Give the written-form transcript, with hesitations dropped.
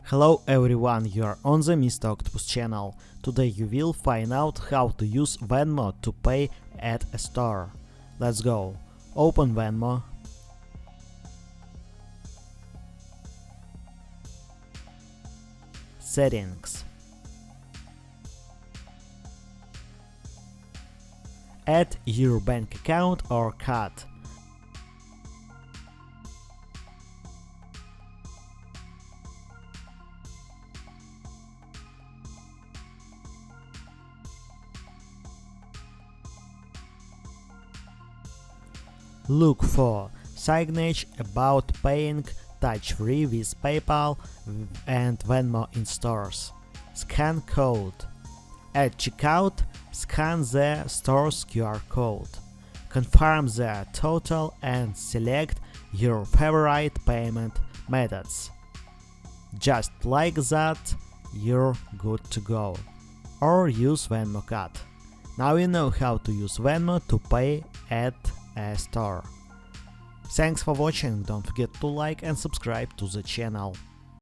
Hello everyone, you are on the Mr. Octopus channel. Today you will find out how to use Venmo to pay at a store. Let's go. Open Venmo. Settings. Add your bank account or card. Look for signage about paying touch-free with PayPal and Venmo in stores. Scan code. At checkout, scan the store's QR code. Confirm the total and select your favorite payment methods. Just like that, you're good to go. Or use Venmo card. Now you know how to use Venmo to pay at a store. Thanks for watching, don't forget to like and subscribe to the channel.